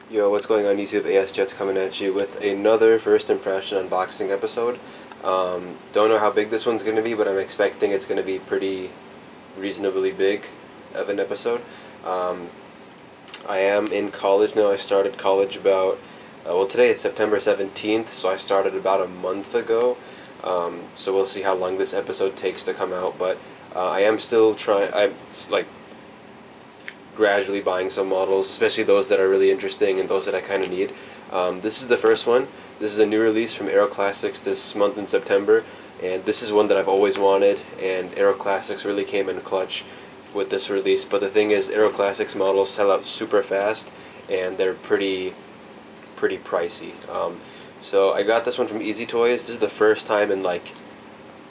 Yo, what's going on YouTube? AS Jets coming at you with another first impression unboxing episode. Don't know how big this one's going to be, but I'm expecting it's going to be pretty reasonably big of an episode. I am in college now. I started college about, well, today it's September 17th, so I started about a month ago. So we'll see how long this episode takes to come out, but I am still I'm like gradually buying some models, especially those that are really interesting and those that I kind of need. This is the first one. This is a new release from Aero Classics this month in September, and this is one that I've always wanted, and Aero Classics really came in clutch with this release. But the thing is, Aero Classics models sell out super fast, and they're pretty pricey. So I got this one from Easy Toys. This is the first time in like,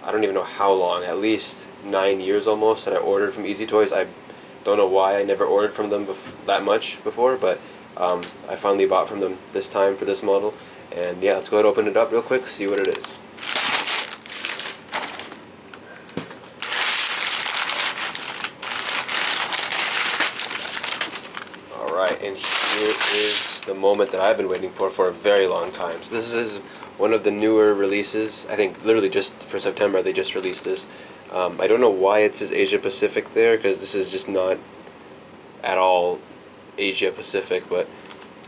I don't even know how long, at least 9 years almost, that I ordered from Easy Toys. I don't know why I never ordered from them that much before, but I finally bought from them this time for this model. And yeah, let's go ahead and open it up real quick, see what it is. Alright, and here is the moment that I've been waiting for a very long time. So this is one of the newer releases. I think literally just for September they just released this. I don't know why it says Asia Pacific there, because this is just not at all Asia Pacific, but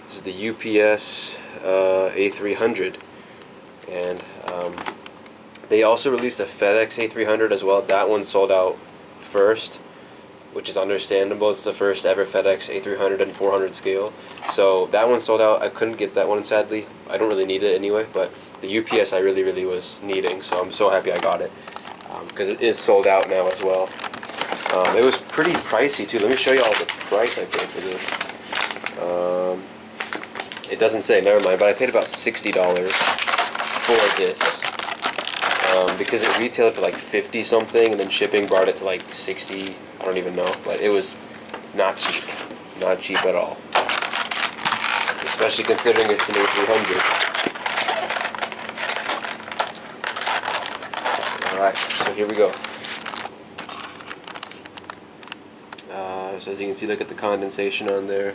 this is the UPS A300, and they also released a FedEx A300 as well. That one sold out first, which is understandable. It's the first ever FedEx A300 and 400 scale, so that one sold out. I couldn't get that one, sadly. I don't really need it anyway, but the UPS I really was needing, so I'm so happy I got it, because it is sold out now as well. It was pretty pricey too. Let me show you all the price I paid for this. It doesn't say, never mind, but I paid about $60 for this, because it retailed for like 50 something, and then shipping brought it to like 60. I don't even know, but it was not cheap at all, especially considering it's an A300. Alright, so here we go. So as you can see, look at the condensation on there.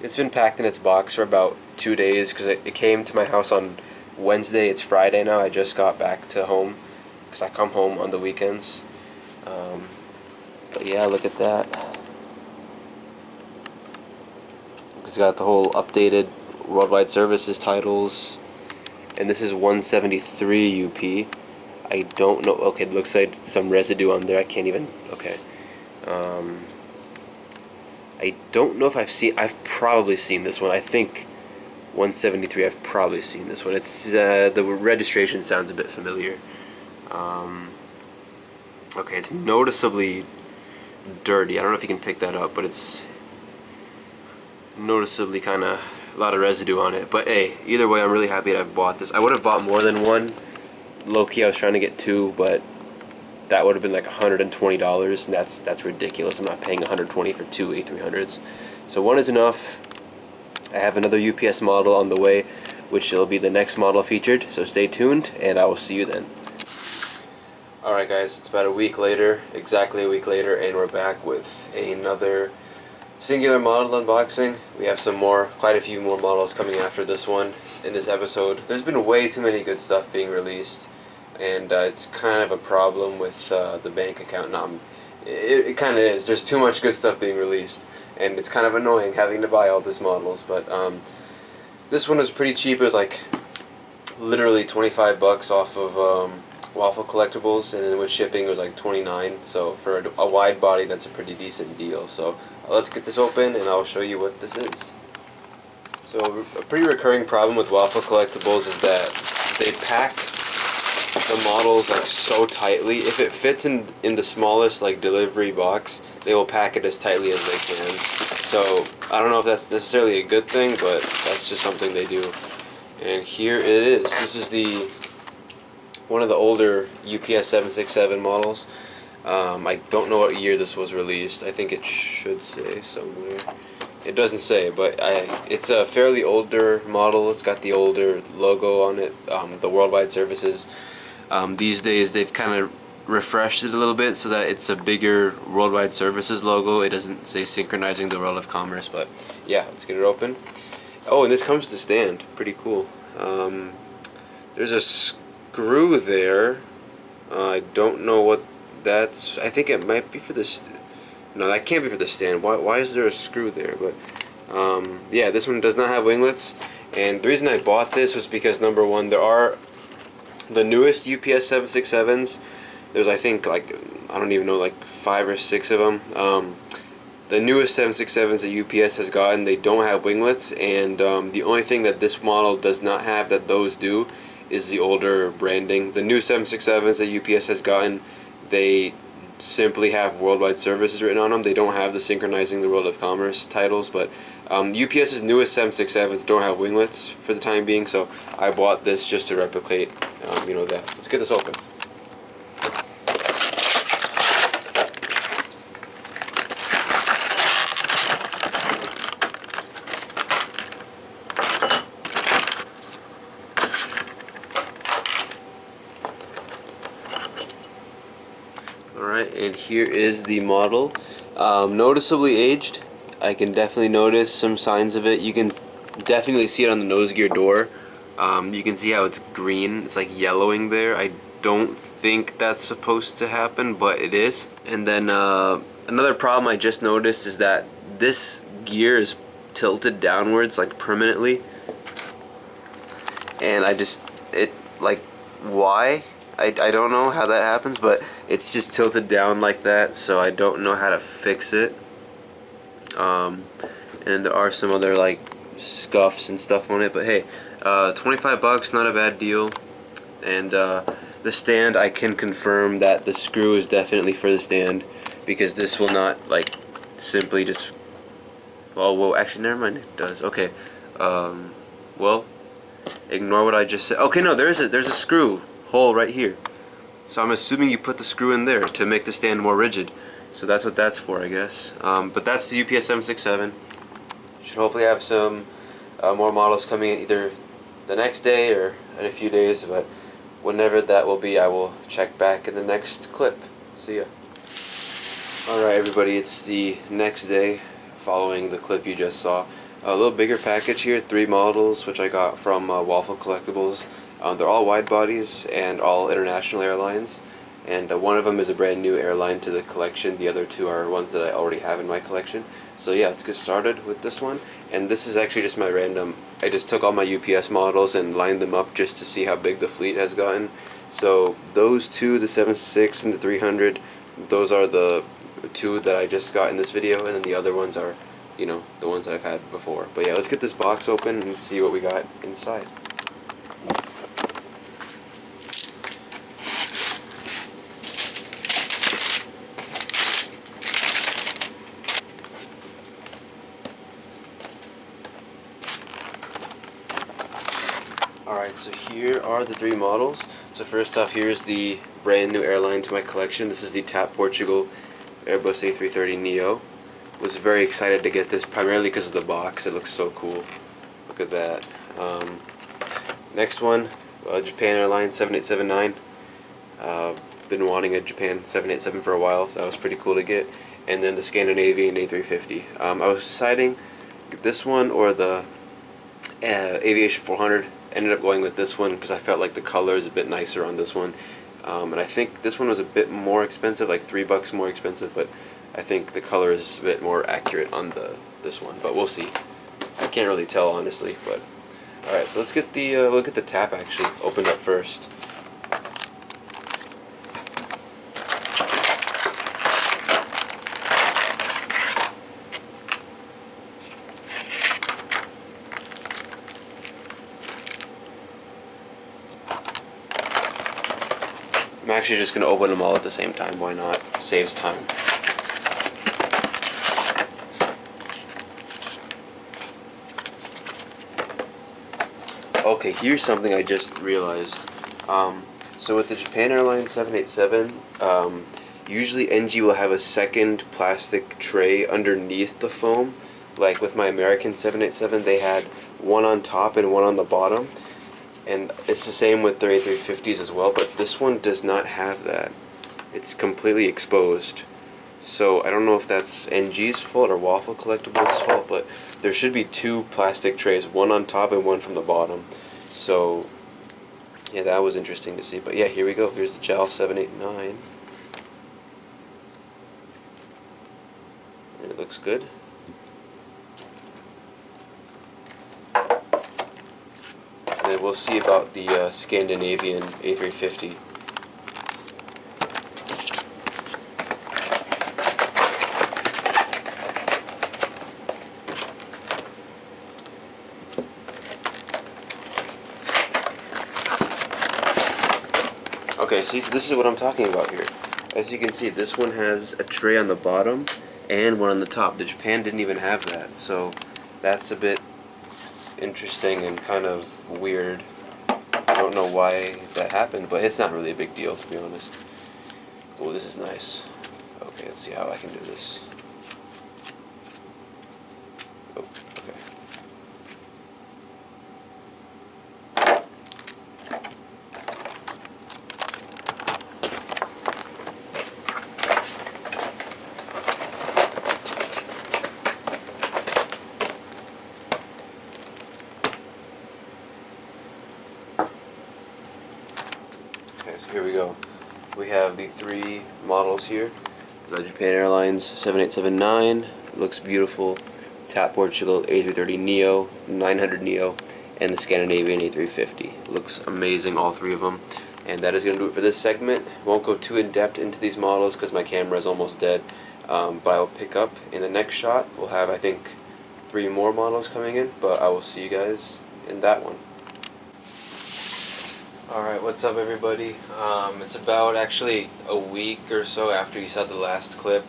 It's been packed in its box for about 2 days, because it came to my house on Wednesday. It's Friday now. I just got back to home, because I come home on the weekends. But yeah, look at that. It's got the whole updated worldwide services titles, and this is 173 UP. I don't know. Okay, it looks like some residue on there. I can't even. Okay. I don't know if I've probably seen this one. I think 173, I've probably seen this one. It's the registration sounds a bit familiar. Okay, it's noticeably dirty. I don't know if you can pick that up, but it's noticeably kind of a lot of residue on it. But hey, either way, I'm really happy that I've bought this. I would have bought more than one. Low-key, I was trying to get two, but that would have been like $120, and that's ridiculous. I'm not paying $120 for two A300s. So one is enough. I have another UPS model on the way, which will be the next model featured, so stay tuned, and I will see you then. Alright guys, it's about a week later, exactly a week later, and we're back with another singular model unboxing. We have quite a few more models coming after this one in this episode. There's been way too many good stuff being released, and it's kind of a problem with the bank account. It kind of is. There's too much good stuff being released, and it's kind of annoying having to buy all these models. But this one was pretty cheap. It was like literally 25 bucks off of Waffle Collectibles, and then with shipping it was like 29. So for a wide body, that's a pretty decent deal. So let's get this open, and I'll show you what this is. So a pretty recurring problem with Waffle Collectibles is that they pack the models like so tightly. If it fits in the smallest like delivery box, they will pack it as tightly as they can. So I don't know if that's necessarily a good thing, but that's just something they do. And here it is. This is one of the older UPS 767 models. I don't know what year this was released. I think it should say somewhere. It doesn't say, but it's a fairly older model. It's got the older logo on it, the worldwide services. These days they've kind of refreshed it a little bit so that it's a bigger worldwide services logo. It doesn't say synchronizing the world of commerce, but yeah, let's get it open. Oh, and this comes to stand. Pretty cool. There's a screw there. I don't know what that's. I think it might be for this. No, that can't be for the stand. Why is there a screw there? But yeah, this one does not have winglets. And the reason I bought this was because, number one, there are the newest UPS 767s. There's, I think, like, I don't even know, like 5 or 6 of them. The newest 767s that UPS has gotten, they don't have winglets, and the only thing that this model does not have that those do is the older branding. The new 767s that UPS has gotten, they simply have worldwide services written on them. They don't have the synchronizing the world of commerce titles, but UPS's newest 767s don't have winglets for the time being, so I bought this just to replicate you know, that. So let's get this open. Alright, and here is the model. Noticeably aged. I can definitely notice some signs of it. You can definitely see it on the nose gear door. You can see how it's green. It's like yellowing there. I don't think that's supposed to happen, but it is. And then another problem I just noticed is that this gear is tilted downwards like permanently. And why? I don't know how that happens, but it's just tilted down like that, so I don't know how to fix it. And there are some other like scuffs and stuff on it, but hey, 25 bucks, not a bad deal. And the stand, I can confirm that the screw is definitely for the stand, because this will not like simply just, well actually never mind, it does. Okay, well, ignore what I just said. Okay, no, there's a screw hole right here, so I'm assuming you put the screw in there to make the stand more rigid. So that's what that's for, I guess. But that's the UPS 767. Should hopefully have some more models coming in either the next day or in a few days, but whenever that will be, I will check back in the next clip. See ya. Alright everybody, it's the next day following the clip you just saw. A little bigger package here, 3 models which I got from Waffle Collectibles. They're all wide bodies and all international airlines, and one of them is a brand new airline to the collection. The other 2 are ones that I already have in my collection. So yeah, let's get started with this one. And this is actually just my random, I just took all my UPS models and lined them up just to see how big the fleet has gotten. So those 2, the 76 and the 300, those are the 2 that I just got in this video, and then the other ones are, you know, the ones that I've had before. But yeah, let's get this box open and see what we got inside. Alright, so here are the 3 models. So first off, here's the brand new airline to my collection. This is the TAP Portugal Airbus A300 Neo. Was very excited to get this primarily because of the box. It looks so cool. Look at that. Next one, Japan Airlines 7879. Been wanting a Japan 787 for a while, so that was pretty cool to get. And then the Scandinavian A350. I was deciding this one or the Aviation 400. Ended up going with this one because I felt like the color is a bit nicer on this one. And I think this one was a bit more expensive, like $3 more expensive, but I think the color is a bit more accurate on this one, but we'll see. I can't really tell honestly, but alright, so let's get the look at the TAP actually opened up first. I'm actually just going to open them all at the same time, why not? Saves time. Okay, here's something I just realized. So with the Japan Airlines 787, usually NG will have a second plastic tray underneath the foam. Like with my American 787, they had one on top and one on the bottom. And it's the same with their A350s as well, but this one does not have that. It's completely exposed. So I don't know if that's NG's fault or Waffle Collectibles' fault, but there should be two plastic trays, one on top and one from the bottom. So yeah, that was interesting to see. But yeah, here we go. Here's the JAL 789. And it looks good. And then we'll see about the Scandinavian A350. Okay, see, so this is what I'm talking about here. As you can see, this one has a tray on the bottom and one on the top. The Japan didn't even have that, so that's a bit interesting and kind of weird. I don't know why that happened, but it's not really a big deal, to be honest. Oh, this is nice. Okay, let's see how I can do this. Oh, okay. Okay, so here we go. We have the three models here. The Japan Airlines 7879, looks beautiful. Tapboard Chiggle A330 Neo, 900 Neo, and the Scandinavian A350. Looks amazing, all three of them. And that is going to do it for this segment. Won't go too in depth into these models because my camera is almost dead. But I'll pick up in the next shot. We'll have, I think, 3 more models coming in, but I will see you guys in that one. Alright, what's up everybody? It's about actually a week or so after you saw the last clip.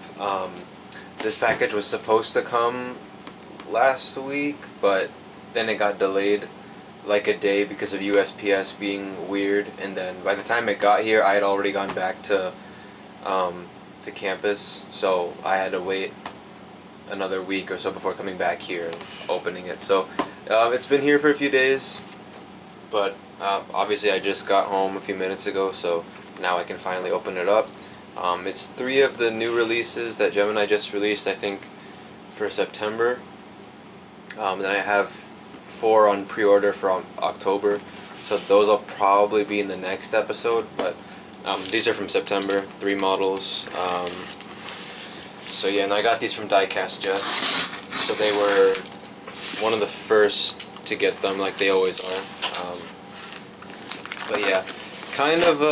This package was supposed to come last week, but then it got delayed like a day because of USPS being weird, and then by the time it got here I had already gone back to campus, so I had to wait another week or so before coming back here and opening it. So it's been here for a few days, but obviously I just got home a few minutes ago, so now I can finally open it up. It's 3 of the new releases that Gemini just released, I think, for September. Then I have 4 on pre-order for October, so those will probably be in the next episode, but these are from September, 3 models. So yeah, and I got these from Diecast Jets, so they were one of the first to get them, like they always are. But yeah, kind of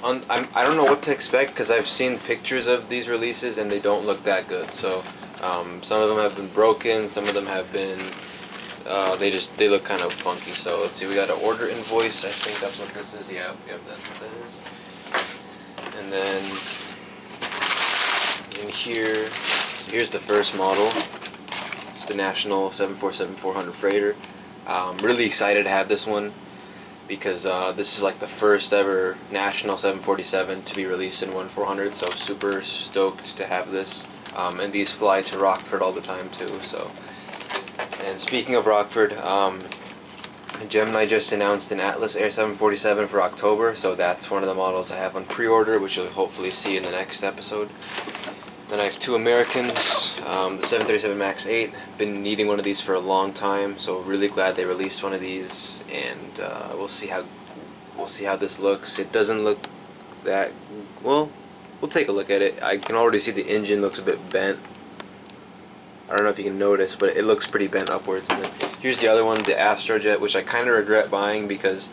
I don't know what to expect because I've seen pictures of these releases and they don't look that good. So some of them have been broken, some of them have been they look kind of funky. So let's see, we got an order invoice. I think that's what this is. Yeah, that's what that is. And then in here's the first model. It's the National 747-400 Freighter. I'm really excited to have this one, because this is like the first ever National 747 to be released in 1/400, so super stoked to have this. And these fly to Rockford all the time too. So, and speaking of Rockford, Gemini just announced an Atlas Air 747 for October, so that's one of the models I have on pre-order, which you'll hopefully see in the next episode. Then I have 2 Americans, the 737 MAX 8. Been needing one of these for a long time, so really glad they released one of these, and we'll see how this looks. It doesn't look that well. We'll take a look at it. I can already see the engine looks a bit bent. I don't know if you can notice, but it looks pretty bent upwards. And then here's the other one, the Astrojet, which I kind of regret buying because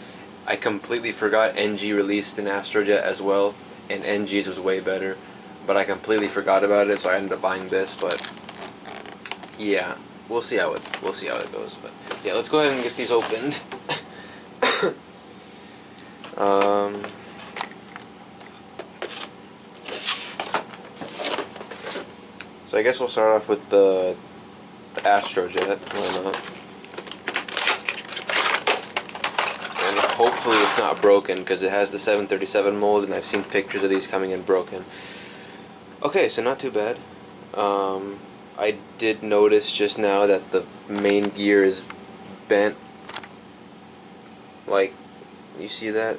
I completely forgot NG released an Astrojet as well, and NG's was way better. But I completely forgot about it, so I ended up buying this. But yeah, we'll see how it goes. But yeah, let's go ahead and get these opened. So I guess we'll start off with the Astrojet. Why not? And hopefully it's not broken, because it has the 737 mold, and I've seen pictures of these coming in broken. Okay, so not too bad. I did notice just now that the main gear is bent. Like, you see that?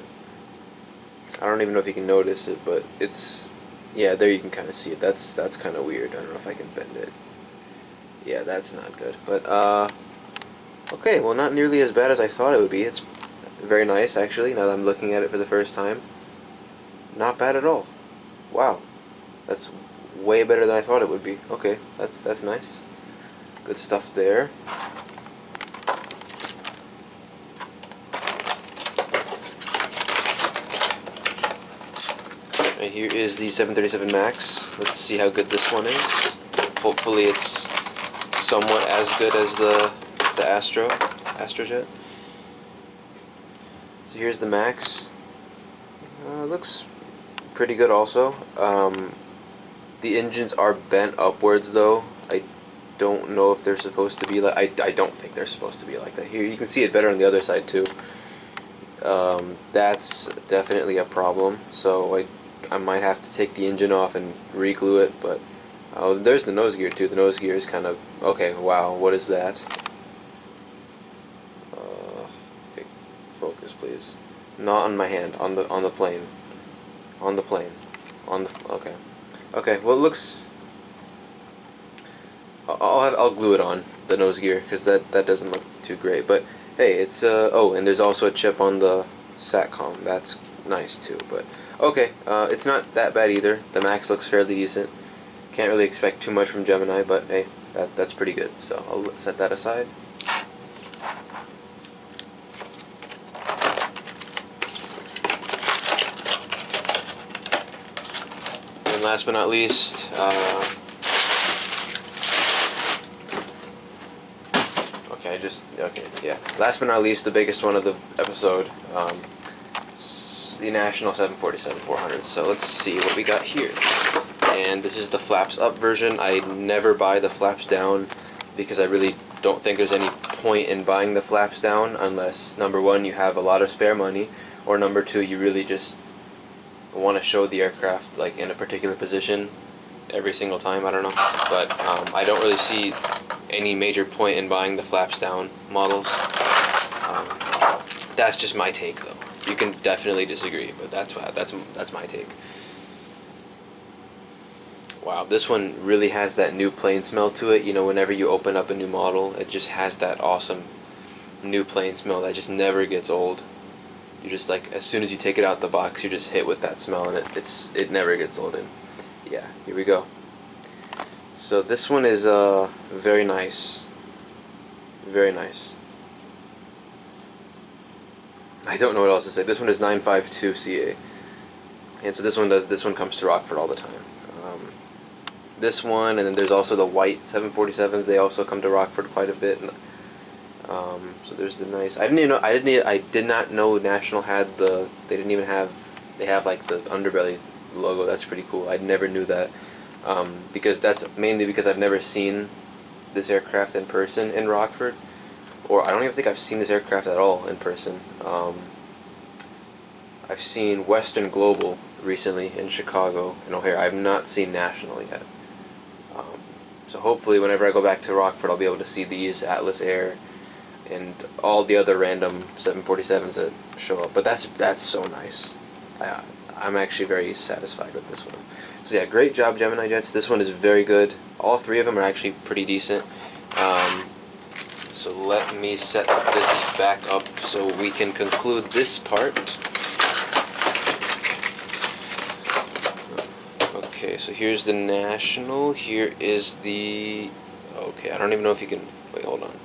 I don't even know if you can notice it, but it's Yeah, there you can kind of see it. That's kind of weird. I don't know if I can bend it. Yeah, that's not good. But okay, well, not nearly as bad as I thought it would be. It's very nice, actually, now that I'm looking at it for the first time. Not bad at all. Wow. That's way better than I thought it would be. Okay, that's nice. Good stuff there. And here is the 737 MAX. Let's see how good this one is. Hopefully it's somewhat as good as the Astrojet. So here's the MAX. Looks pretty good also. The engines are bent upwards though. I don't know if they're supposed to be like, I don't think they're supposed to be like that. Here you can see it better on the other side too. That's definitely a problem. So I might have to take the engine off and re-glue it, but oh, there's the nose gear too. The nose gear is kind of okay. Wow, what is that? Okay, focus please. Not on my hand, on the plane. On the plane. Okay. Okay, well it looks, I'll glue it on the nose gear because that doesn't look too great. But hey, it's oh, and there's also a chip on the SATCOM. That's nice too. But okay, it's not that bad either. The MAX looks fairly decent. Can't really expect too much from Gemini, but hey, that's pretty good. So I'll set that aside. And last but not least, last but not least, the biggest one of the episode, the National 747-400. So let's see what we got here. And this is the flaps up version. I never buy the flaps down because I really don't think there's any point in buying the flaps down unless, number one, you have a lot of spare money, or number two, you really just want to show the aircraft like in a particular position every single time. I don't know, but I don't really see any major point in buying the flaps down models. That's just my take, though. You can definitely disagree, but that's my take. Wow, this one really has that new plane smell to it. You know, whenever you open up a new model, it just has that awesome new plane smell that just never gets old. You just like, as soon as you take it out the box, you're just hit with that smell, and it never gets old. And yeah, here we go. So this one is very nice. Very nice. I don't know what else to say. This one is 952 CA. And so this one comes to Rockford all the time. This one, and then there's also the white 747s. They also come to Rockford quite a bit. So there's the nice. I did not know National had the. They didn't even have. They have like the underbelly logo. That's pretty cool. I never knew that. Because that's mainly because I've never seen this aircraft in person in Rockford, or I don't even think I've seen this aircraft at all in person. I've seen Western Global recently in Chicago and O'Hare. I've not seen National yet. So hopefully whenever I go back to Rockford, I'll be able to see these, Atlas Air, and all the other random 747s that show up. But that's so nice. I'm actually very satisfied with this one. So yeah, great job, Gemini Jets. This one is very good. All three of them are actually pretty decent. So let me set this back up so we can conclude this part. Okay, so here's the National. Here is the... Okay, I don't even know if you can... Wait, hold on.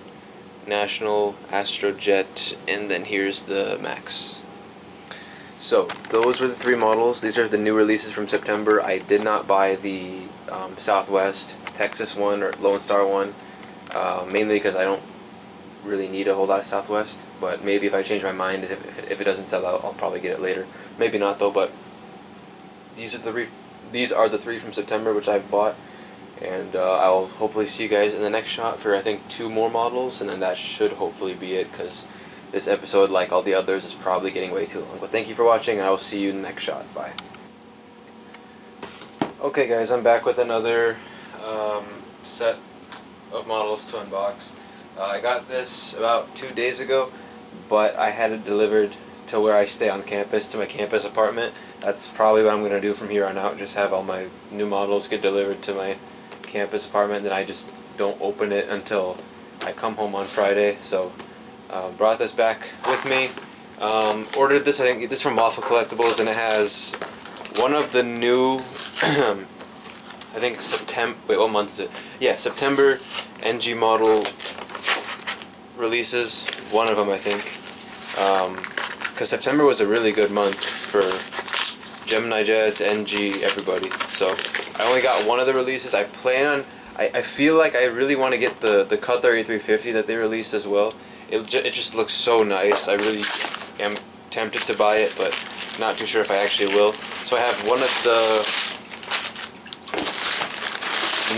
National, Astrojet, and then here's the MAX. So, those were the three models. These are the new releases from September. I did not buy the Southwest Texas one or Lone Star one, mainly because I don't really need a whole lot of Southwest, but maybe if I change my mind, if it doesn't sell out, I'll probably get it later. Maybe not though, but these are the three from September which I've bought, and I'll hopefully see you guys in the next shot for I think 2 more models, and then that should hopefully be it, because this episode, like all the others, is probably getting way too long. But thank you for watching, and I will see you in the next shot. Bye. Okay guys, I'm back with another set of models to unbox. I got this about 2 days ago, but I had it delivered to where I stay on campus, to my campus apartment. That's probably what I'm going to do from here on out, just have all my new models get delivered to my campus apartment, then I just don't open it until I come home on Friday. So brought this back with me. Ordered this, I think this from Waffle Collectibles, and it has one of the new I think September, wait, what month is it? Yeah, September NG model releases, one of them I think, because September was a really good month for Gemini Jets, NG, everybody. So I only got one of the releases. I plan on, I feel like I really want to get the Cathay A350 that they released as well. It just looks so nice. I really am tempted to buy it, but not too sure if I actually will. So I have one of the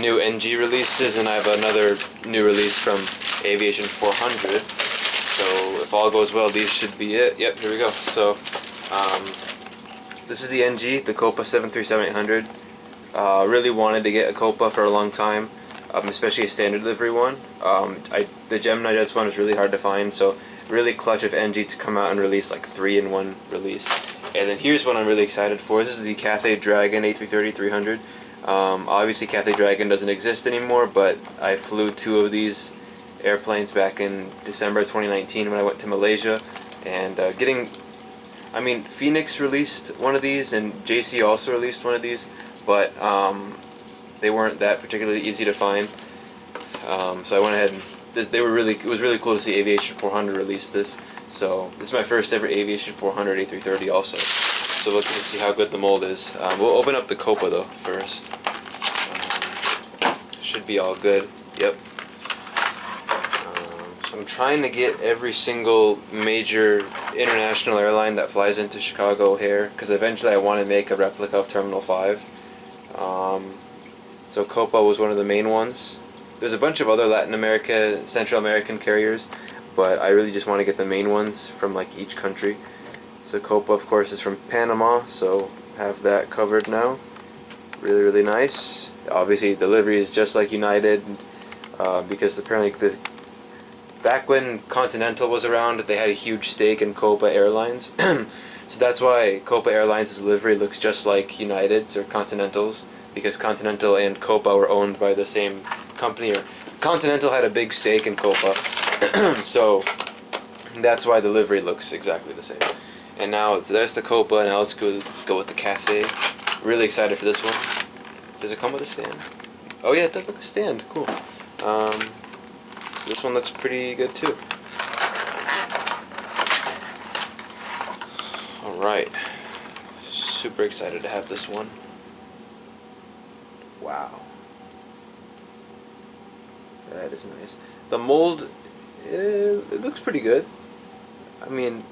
new NG releases, and I have another new release from Aviation 400. So if all goes well, these should be it. Yep, here we go. So this is the NG, the Copa 737-800. Really wanted to get a Copa for a long time, especially a standard delivery one. The Gemini Jets one was really hard to find, so really clutch of NG to come out and release like 3-in-1 release. And then here's what I'm really excited for. This is the Cathay Dragon A330-300. Obviously Cathay Dragon doesn't exist anymore, but I flew 2 of these airplanes back in December 2019 when I went to Malaysia, and Phoenix released one of these, and JC also released one of these, but they weren't that particularly easy to find. So I went ahead and it was really cool to see Aviation 400 release this. So this is my first ever Aviation 400 A330 also. So looking to see how good the mold is. We'll open up the Copa though first. Should be all good. Yep. So I'm trying to get every single major international airline that flies into Chicago O'Hare, because eventually I want to make a replica of Terminal 5. So Copa was one of the main ones. There's a bunch of other Latin America, Central American carriers, but I really just want to get the main ones from like each country. So Copa, of course, is from Panama, so have that covered now. Really, really nice. Obviously, delivery is just like United, because apparently back when Continental was around, they had a huge stake in Copa Airlines. So that's why Copa Airlines' delivery looks just like United's or Continental's, because Continental and Copa were owned by the same company. Or Continental had a big stake in Copa, so that's why the delivery looks exactly the same. And now there's the Copa. Now let's go with the Cathay. Really excited for this one. Does it come with a stand? Oh yeah, it does look a stand. Cool. This one looks pretty good too. Alright. Super excited to have this one. Wow. That is nice. The mold, it looks pretty good. I mean,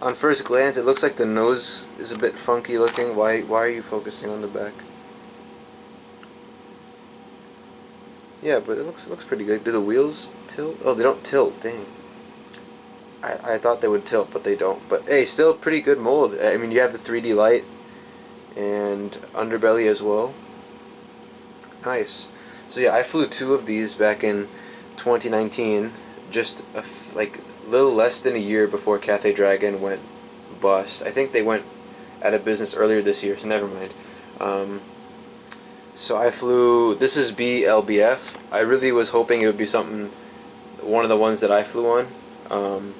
on first glance, it looks like the nose is a bit funky looking. Why are you focusing on the back? Yeah, but it looks pretty good. Do the wheels tilt? Oh, they don't tilt. Dang. I thought they would tilt, but they don't. But hey, still pretty good mold. I mean, you have the 3D light and underbelly as well. Nice. So yeah, I flew 2 of these back in 2019, just like little less than a year before Cathay Dragon went bust. I think they went out of business earlier this year, so never mind. So I flew, this is BLBF. I really was hoping it would be one of the ones that I flew on.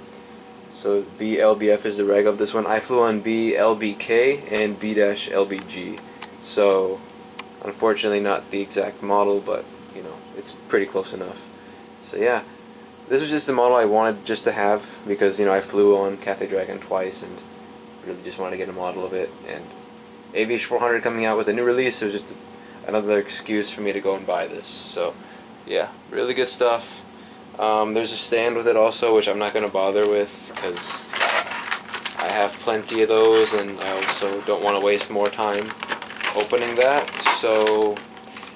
So BLBF is the reg of this one. I flew on BLBK and B-LBG. So unfortunately not the exact model, but you know, it's pretty close enough. So yeah, this was just the model I wanted just to have, because you know I flew on Cathay Dragon twice and really just wanted to get a model of it. And Aviation 400 coming out with a new release, it was just another excuse for me to go and buy this. So yeah, really good stuff. There's a stand with it also, which I'm not going to bother with because I have plenty of those, and I also don't want to waste more time opening that. So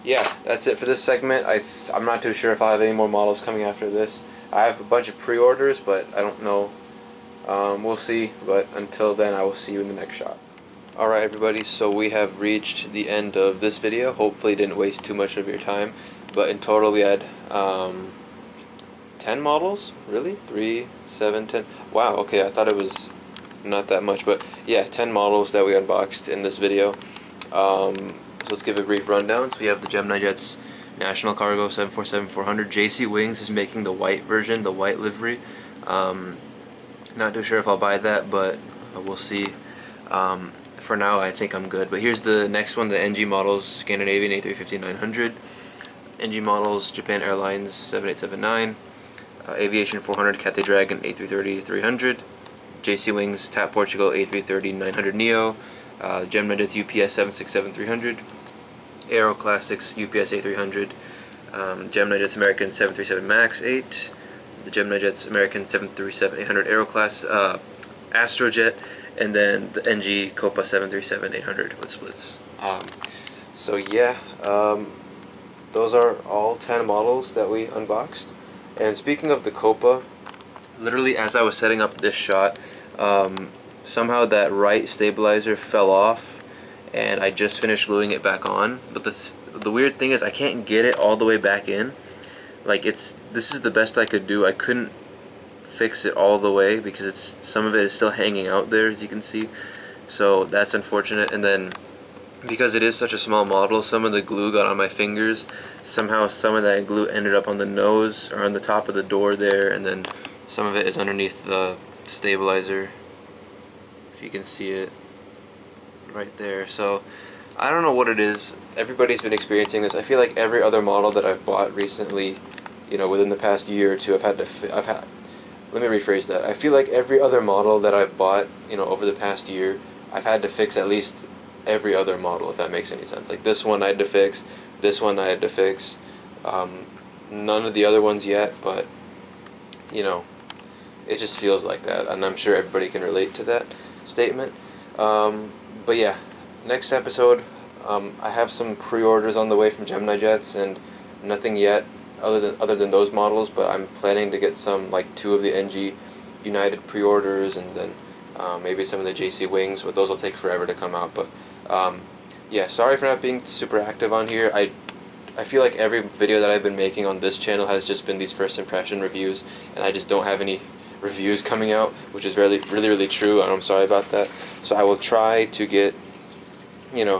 yeah, that's it for this segment. I'm not too sure if I have any more models coming after this. I have a bunch of pre-orders, but I don't know. We'll see, but until then I will see you in the next shot. Alright everybody, so we have reached the end of this video. Hopefully didn't waste too much of your time, but in total we had 10 models? Really? 3, 7, 10. Wow, okay, I thought it was not that much, but yeah, 10 models that we unboxed in this video. So let's give a brief rundown. So we have the Gemini Jets National Cargo 747-400. JC Wings is making the white version, the white livery. Not too sure if I'll buy that, but we'll see. For now, I think I'm good. But here's the next one, the NG models, Scandinavian A350-900. NG models, Japan Airlines 7879. Aviation 400, Cathay Dragon A330-300. JC Wings, TAP Portugal A330-900 Neo. Gemini Jets UPS 767-300. Aero Classics UPS A300. Gemini Jets American 737 MAX 8. The Gemini Jets American 737-800 Aero Class Astrojet, and then the NG Copa 737-800 with splits. So yeah, those are all 10 models that we unboxed. And speaking of the Copa, literally as I was setting up this shot, somehow that right stabilizer fell off, and I just finished gluing it back on. But the weird thing is I can't get it all the way back in. Like, this is the best I could do. I couldn't fix it all the way because some of it is still hanging out there, as you can see. So that's unfortunate. And then because it is such a small model, some of the glue got on my fingers. Somehow some of that glue ended up on the nose or on the top of the door there, and then some of it is underneath the stabilizer, if you can see it right there. So I don't know what it is. Everybody's been experiencing this. I feel like every other model that I've bought recently, within the past year or two, let me rephrase that. I feel like every other model that I've bought, over the past year, I've had to fix at least every other model, if that makes any sense. Like this one I had to fix, this one I had to fix, none of the other ones yet, but it just feels like that, and I'm sure everybody can relate to that statement. But yeah, next episode, I have some pre-orders on the way from Gemini Jets, and nothing yet other than those models, but I'm planning to get some, like 2 of the NG United pre-orders, and then maybe some of the JC Wings, but those will take forever to come out. But yeah, sorry for not being super active on here. I feel like every video that I've been making on this channel has just been these first impression reviews, and I just don't have any reviews coming out, which is really true, and I'm sorry about that. So I will try to get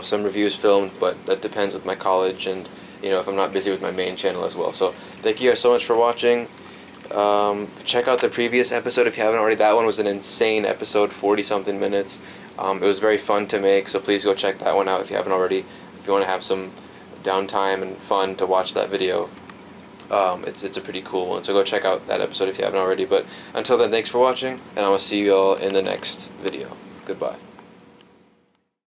some reviews filmed, but that depends with my college and if I'm not busy with my main channel as well. So thank you guys so much for watching. Check out the previous episode if you haven't already. That one was an insane episode, 40 something minutes. It was very fun to make, so please go check that one out if you haven't already. If you want to have some downtime and fun to watch that video, it's a pretty cool one, so go check out that episode if you haven't already. But until then, thanks for watching, and I will see you all in the next video. Goodbye.